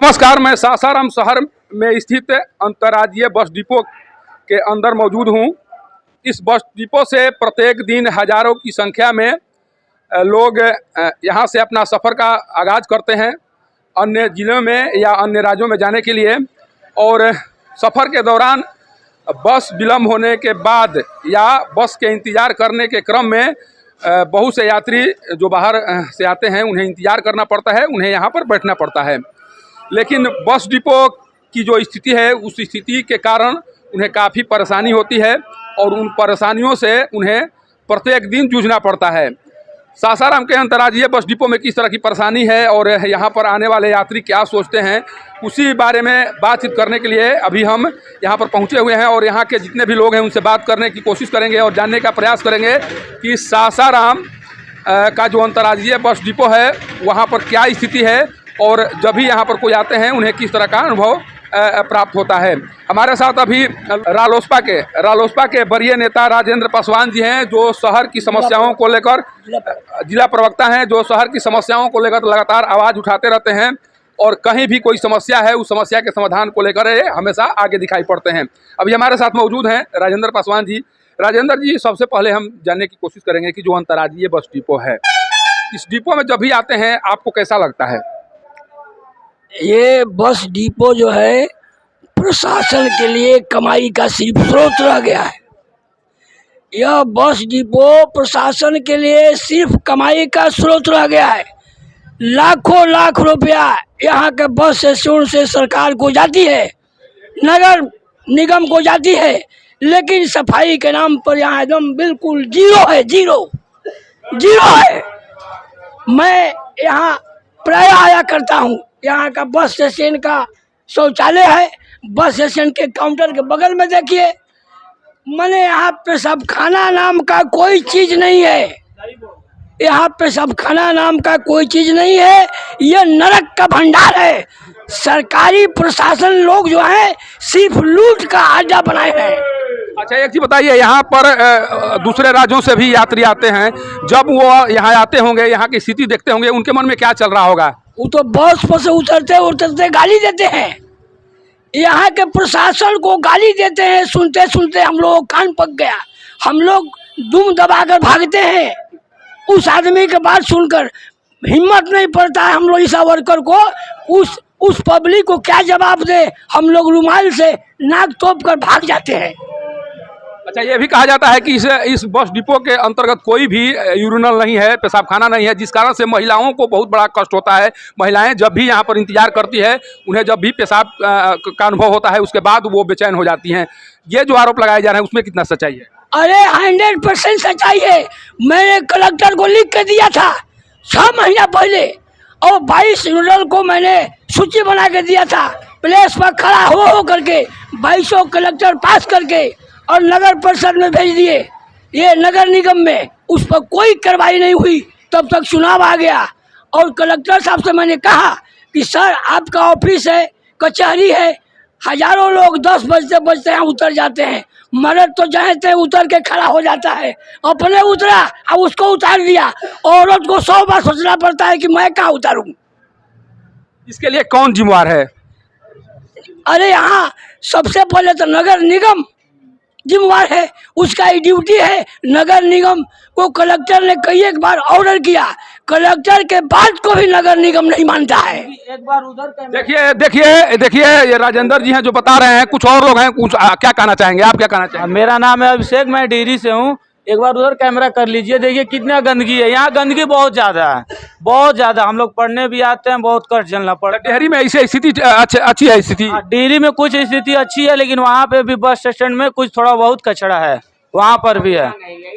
नमस्कार, मैं सासाराम शहर में स्थित अंतर्राज्यीय बस डिपो के अंदर मौजूद हूं। इस बस डिपो से प्रत्येक दिन हजारों की संख्या में लोग यहां से अपना सफ़र का आगाज़ करते हैं अन्य ज़िलों में या अन्य राज्यों में जाने के लिए। और सफ़र के दौरान बस विलम्ब होने के बाद या बस के इंतज़ार करने के क्रम में बहुत से यात्री जो बाहर से आते हैं उन्हें इंतज़ार करना पड़ता है, उन्हें यहाँ पर बैठना पड़ता है। लेकिन बस डिपो की जो स्थिति है उस स्थिति के कारण उन्हें काफ़ी परेशानी होती है और उन परेशानियों से उन्हें प्रत्येक दिन जूझना पड़ता है। सासाराम के अंतर्राज्यीय बस डिपो में किस तरह की परेशानी है और यहाँ पर आने वाले यात्री क्या सोचते हैं, उसी बारे में बातचीत करने के लिए अभी हम यहाँ पर पहुँचे हुए हैं और यहाँ के जितने भी लोग हैं उनसे बात करने की कोशिश करेंगे और जानने का प्रयास करेंगे कि सासाराम का जो अंतर्राज्यीय बस डिपो है वहाँ पर क्या स्थिति है और जब भी यहाँ पर कोई आते हैं उन्हें किस तरह का अनुभव प्राप्त होता है। हमारे साथ अभी रालोसपा के वरीय नेता राजेंद्र पासवान जी हैं, जो शहर की समस्याओं को लेकर जिला प्रवक्ता हैं, जो शहर की समस्याओं को लेकर लगातार आवाज़ उठाते रहते हैं और कहीं भी कोई समस्या है उस समस्या के समाधान को लेकर ये हमेशा आगे दिखाई पड़ते हैं। अभी हमारे साथ मौजूद हैं राजेंद्र पासवान जी। राजेंद्र जी, सबसे पहले हम जानने की कोशिश करेंगे कि जो अंतर्राज्यीय बस डिपो है, इस डिपो में जब भी आते हैं आपको कैसा लगता है? ये बस डिपो जो है प्रशासन के लिए कमाई का सिर्फ स्रोत रह गया है। यह बस डिपो प्रशासन के लिए सिर्फ कमाई का स्रोत रह गया है। लाखों लाख रुपया यहाँ के बस स्टेशन से सरकार को जाती है, नगर निगम को जाती है, लेकिन सफाई के नाम पर यहाँ एकदम बिल्कुल जीरो है, जीरो है। मैं यहाँ प्राय आया करता हूँ। यहाँ का बस स्टेशन का शौचालय है, बस स्टेशन के काउंटर के बगल में देखिए, मैंने यहाँ पे सब खाना नाम का कोई चीज़ नहीं है। यहाँ पे सब खाना नाम का कोई चीज़ नहीं है। ये नरक का भंडार है। सरकारी प्रशासन लोग जो है सिर्फ लूट का अड्डा बनाए हैं। अच्छा, एक चीज़ बताइए, यहाँ पर दूसरे राज्यों से भी यात्री आते हैं, जब वो यहाँ आते होंगे, यहाँ की स्थिति देखते होंगे, उनके मन में क्या चल रहा होगा? वो तो बस पर से उतरते गाली देते हैं। यहाँ के प्रशासन को गाली देते हैं, सुनते सुनते हम लोग कान पक गया। हम लोग दुम दबाकर भागते हैं। उस आदमी के बात सुनकर हिम्मत नहीं पड़ता है हम लोग इस वर्कर को, उस पब्लिक को क्या जवाब दे। हम लोग रुमाल से नाक तोप कर भाग जाते हैं। अच्छा, ये भी कहा जाता है कि इस बस डिपो के अंतर्गत कोई भी यूरिनल नहीं है, पेशाब खाना नहीं है, जिस कारण से महिलाओं को बहुत बड़ा कष्ट होता है। महिलाएं जब भी यहाँ पर इंतजार करती है, उन्हें जब भी पेशाब का अनुभव होता है उसके बाद वो बेचैन हो जाती हैं। ये जो आरोप लगाए जा रहे हैं उसमें कितना सच्चाई है? अरे 100% सच्चाई है। मैंने कलेक्टर को लिख के दिया था 6 महीना पहले और 22 यूरिनल को मैंने सूची बना के दिया था। प्लेस पर खड़ा हो करके 2200 कलेक्टर पास करके और नगर परिषद में भेज दिए, ये नगर निगम में, उस पर कोई कार्रवाई नहीं हुई। तब तक चुनाव आ गया और कलेक्टर साहब से मैंने कहा कि सर आपका ऑफिस है, कचहरी है, हजारों लोग 10 बजते बजते यहाँ उतर जाते हैं। मर्द तो जहाँ तय उतर के खड़ा हो जाता है, अपने उतरा अब उसको उतार दिया। औरत को 100 बार सोचना पड़ता है कि मैं कहाँ उतारूँ। इसके लिए कौन जिम्मेवार है? अरे यहाँ सबसे पहले तो नगर निगम जिम्मेवार है, उसका ही ड्यूटी है। नगर निगम को कलेक्टर ने कई एक बार ऑर्डर किया, कलेक्टर के बात को भी नगर निगम नहीं मानता है। एक बार उधर देखिए ये राजेंद्र जी हैं जो बता रहे हैं, कुछ और लोग हैं, कुछ क्या कहना चाहेंगे? आप क्या कहना चाहेंगे? मेरा नाम है अभिषेक, मैं डेयरी से हूँ। एक बार उधर कैमरा कर लीजिए, देखिए कितना गंदगी है। यहाँ गंदगी बहुत ज्यादा है, बहुत ज्यादा। हम लोग पढ़ने भी आते हैं, बहुत कष्ट झेलना पड़ता है। डेयरी में ऐसी स्थिति अच्छी है स्थिति? डेयरी में कुछ स्थिति अच्छी है, लेकिन वहाँ पे भी बस स्टैंड में कुछ थोड़ा बहुत कचरा है, वहाँ पर भी है।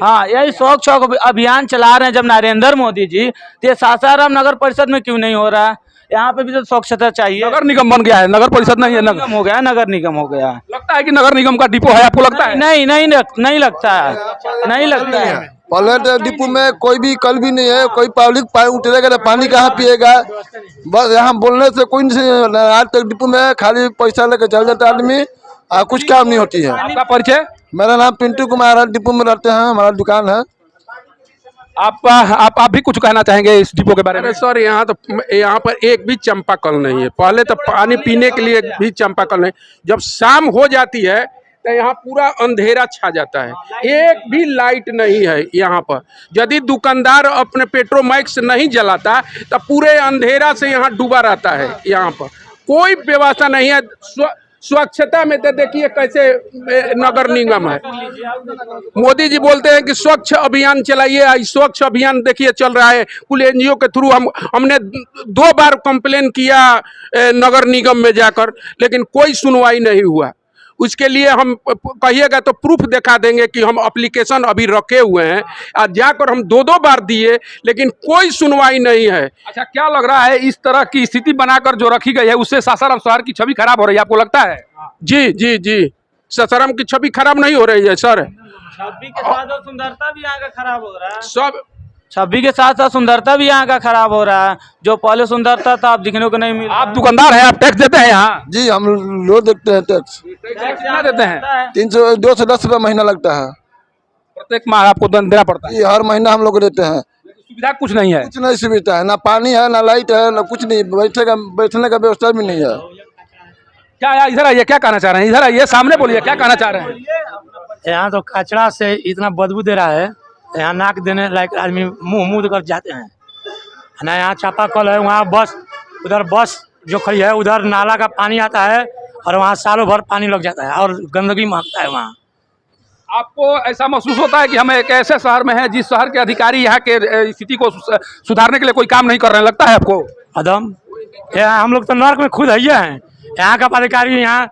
हाँ, यही स्वच्छ अभियान चला रहे हैं जब नरेंद्र मोदी जी, तो ये सासाराम नगर परिषद में क्यों नहीं हो रहा है? यहाँ पे भी तो स्वच्छता चाहिए। नगर निगम बन गया है, नगर परिषद नहीं है, निगम हो गया, नगर निगम हो गया। लगता है कि नगर निगम का डिपो है, आपको लगता है? नहीं लगता है, नहीं लगता है। पहले तो डिपो में कोई भी कल भी नहीं है, कोई पब्लिक उतरेगा तो पानी कहाँ पिएगा। बस यहाँ बोलने से कोई नहीं। आज तक डिपो में खाली पैसा लेकर चल जाता है आदमी, कुछ काम नहीं होती है। आपका परिचय? मेरा नाम पिंटू कुमार है, डिपो में रहते हैं, हमारा दुकान है। आप भी कुछ कहना चाहेंगे इस डिपो के बारे में? अरे सर, यहाँ पर एक भी चंपाकल नहीं है। पहले तो पानी पीने के लिए भी चंपाकल नहीं। जब शाम हो जाती है तो यहाँ पूरा अंधेरा छा जाता है, एक भी लाइट नहीं है यहाँ पर। यदि दुकानदार अपने पेट्रोमैक्स नहीं जलाता तो पूरे अंधेरा से यहाँ डूबा रहता है। यहाँ पर कोई व्यवस्था नहीं है। स्वच्छता में तो देखिए कैसे नगर निगम है। मोदी जी बोलते हैं कि स्वच्छ अभियान चलाइए, स्वच्छ अभियान देखिए चल रहा है। कुल एनजीओ के थ्रू हमने 2 बार कंप्लेन किया नगर निगम में जाकर, लेकिन कोई सुनवाई नहीं हुआ। उसके लिए हम कहिएगा तो प्रूफ दिखा देंगे कि हम एप्लीकेशन अभी रखे हुए हैं, और जाकर हम 2 बार दिए, लेकिन कोई सुनवाई नहीं है। अच्छा, क्या लग रहा है इस तरह की स्थिति बनाकर जो रखी गई है उससे सासाराम शहर की छवि खराब हो रही है, आपको लगता है? जी जी जी, सासाराम की छवि खराब नहीं हो रही है सर। छवि के साथ सुंदरता भी यहाँ का खराब हो रहा है। सब छवि के साथ साथ सुंदरता भी यहाँ का खराब हो रहा है। जो पहले सुंदरता था अब दिखने को नहीं मिल रहा। आप दुकानदार हैं, आप टैक्स देते हैं यहाँ? जी, हम लोग देखते हैं टैक्स। कितना देते हैं? 2 से 10 रुपये महीना लगता है। प्रत्येक माह आपको देना पड़ता है? ये हर महीना हम लोग देते हैं। सुविधा कुछ नहीं है? कुछ नहीं सुविधा है, ना पानी है, ना लाइट है, ना कुछ नहीं। बैठने का व्यवस्था भी नहीं है। क्या यार, इधर आइए, क्या कहना चाह रहे हैं? इधर आइए, सामने बोलिए, क्या कहना चाह रहे हैं? यहाँ तो कचरा से इतना बदबू दे रहा है, यहाँ नाक देने लायक आदमी मुंह कर जाते हैं ना। यहाँ चापाकल है, वहाँ बस, उधर बस जो खड़ी है उधर नाला का पानी आता है और वहाँ सालों भर पानी लग जाता है और गंदगी महकता है वहाँ। आपको ऐसा महसूस होता है कि हम एक ऐसे शहर में हैं जिस शहर के अधिकारी यहाँ के स्थिति को सुधारने के लिए कोई काम नहीं कर रहे हैं, लगता है आपको? अदम, यहाँ हम लोग तो नर्क में खुद है हैं। यहाँ का अधिकारी, यहाँ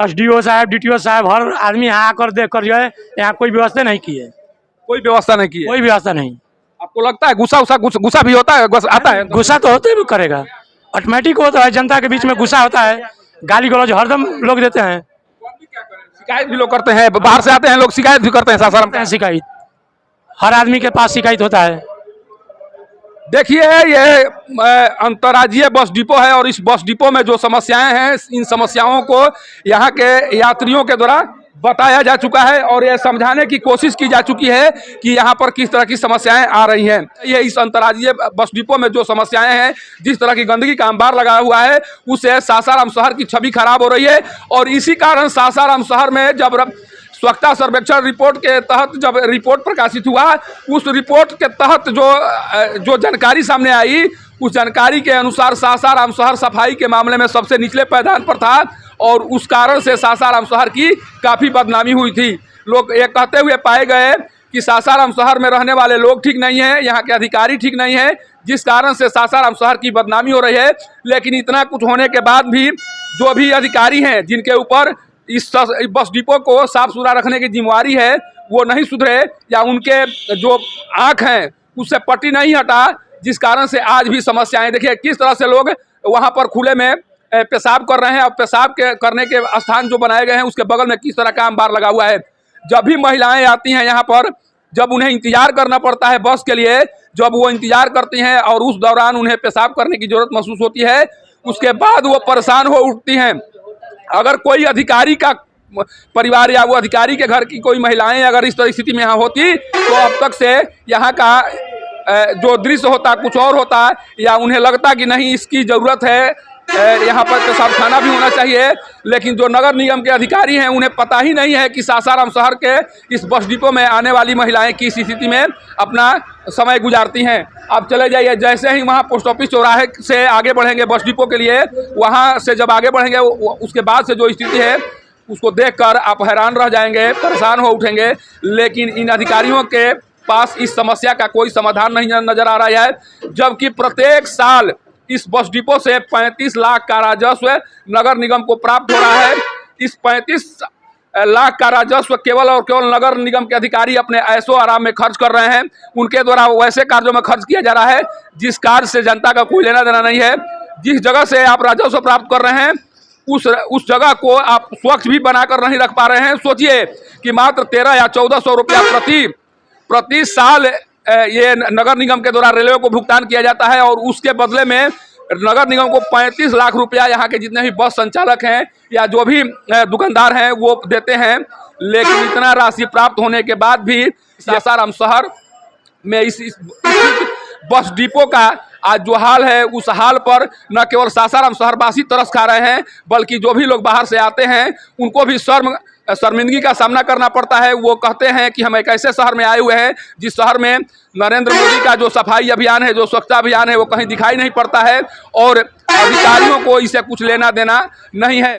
SDO साहब, DTO साहब, हर आदमी यहाँ आकर देख कर जो है यहाँ कोई व्यवस्था नहीं की है। कोई व्यवस्था नहीं की है? कोई व्यवस्था नहीं। आपको लगता है गुस्सा भी होता है? आता है? गुस्सा तो होते भी करेगा, ऑटोमेटिक होता है। जनता के बीच में गुस्सा होता है, गाली गलौज हरदम लोग देते हैं। शिकायत भी लोग करते हैं, बाहर से आते हैं लोग, शिकायत भी करते हैं सासाराम में। शिकायत हर आदमी के पास शिकायत होता है। देखिए, ये अंतर्राज्यीय बस डिपो है और इस बस डिपो में जो समस्याएं हैं, इन समस्याओं को यहाँ के यात्रियों के द्वारा बताया जा चुका है और यह समझाने की कोशिश की जा चुकी है कि यहाँ पर किस तरह की समस्याएं आ रही हैं। ये इस अंतर्राज्यीय बस डिपो में जो समस्याएं हैं, जिस तरह की गंदगी का अंबार लगा हुआ है, उससे सासाराम शहर की छवि खराब हो रही है। और इसी कारण सासाराम शहर में जब स्वच्छता सर्वेक्षण रिपोर्ट के तहत जब रिपोर्ट प्रकाशित हुआ, उस रिपोर्ट के तहत जो जानकारी सामने आई, उस जानकारी के अनुसार सासाराम शहर सफाई के मामले में सबसे निचले पायदान पर था और उस कारण से सासाराम शहर की काफ़ी बदनामी हुई थी। लोग ये कहते हुए पाए गए कि सासाराम शहर में रहने वाले लोग ठीक नहीं हैं, यहाँ के अधिकारी ठीक नहीं हैं, जिस कारण से सासाराम शहर की बदनामी हो रही है। लेकिन इतना कुछ होने के बाद भी जो भी अधिकारी हैं, जिनके ऊपर इस बस डिपो को साफ सुथरा रखने की जिम्मेवारी है, वो नहीं सुधरे या उनके जो आँख हैं उससे पट्टी नहीं हटा, जिस कारण से आज भी समस्याएं। देखिए किस तरह से लोग वहाँ पर खुले में पेशाब कर रहे हैं और पेशाब करने के स्थान जो बनाए गए हैं उसके बगल में किस तरह का अंबार लगा हुआ है। जब भी महिलाएं आती हैं यहाँ पर, जब उन्हें इंतजार करना पड़ता है बस के लिए, जब वो इंतजार करती हैं और उस दौरान उन्हें पेशाब करने की जरूरत महसूस होती है, उसके बाद वो परेशान हो उठती हैं। अगर कोई अधिकारी का परिवार या वो अधिकारी के घर की कोई महिलाएं अगर इस तरह स्थिति में यहाँ होती तो अब तक से यहाँ का जो दृश्य होता कुछ और होता, या उन्हें लगता कि नहीं इसकी ज़रूरत है, यहाँ पर पेशाब खाना भी होना चाहिए। लेकिन जो नगर निगम के अधिकारी हैं उन्हें पता ही नहीं है कि सासाराम शहर के इस बस डिपो में आने वाली महिलाएं किस स्थिति में अपना समय गुजारती हैं। आप चले जाइए, जैसे ही वहाँ पोस्ट ऑफिस चौराहे से आगे बढ़ेंगे बस डिपो के लिए, वहाँ से जब आगे बढ़ेंगे उसके बाद से जो स्थिति है उसको देखकर आप हैरान रह जाएंगे, परेशान हो उठेंगे। लेकिन इन अधिकारियों के पास इस समस्या का कोई समाधान नहीं नजर आ रहा है, जबकि प्रत्येक साल इस बस डिपो से 35 लाख का राजस्व नगर निगम को प्राप्त हो रहा है। इस 35 लाख का राजस्व केवल और केवल नगर निगम के अधिकारी अपने ऐशो आराम में खर्च कर रहे हैं। उनके द्वारा वैसे कार्यों में खर्च किया जा रहा है जिस कार्य से जनता का कोई लेना देना नहीं है। जिस जगह से आप राजस्व प्राप्त कर रहे हैं उस जगह को आप स्वच्छ भी बनाकर नहीं रख पा रहे हैं। सोचिए कि मात्र 1300 या 1400 रुपया प्रति साल ये नगर निगम के द्वारा रेलवे को भुगतान किया जाता है और उसके बदले में नगर निगम को 35 लाख रुपया यहाँ के जितने भी बस संचालक हैं या जो भी दुकानदार हैं वो देते हैं। लेकिन इतना राशि प्राप्त होने के बाद भी सासाराम शहर में इस बस डिपो का आज जो हाल है, उस हाल पर न केवल सासाराम शहरवासी तरस खा रहे हैं, बल्कि जो भी लोग बाहर से आते हैं उनको भी शर्मिंदगी का सामना करना पड़ता है। वो कहते हैं कि हम एक ऐसे शहर में आए हुए हैं जिस शहर में नरेंद्र मोदी का जो सफाई अभियान है, जो स्वच्छता अभियान है, वो कहीं दिखाई नहीं पड़ता है और अधिकारियों को इससे कुछ लेना देना नहीं है।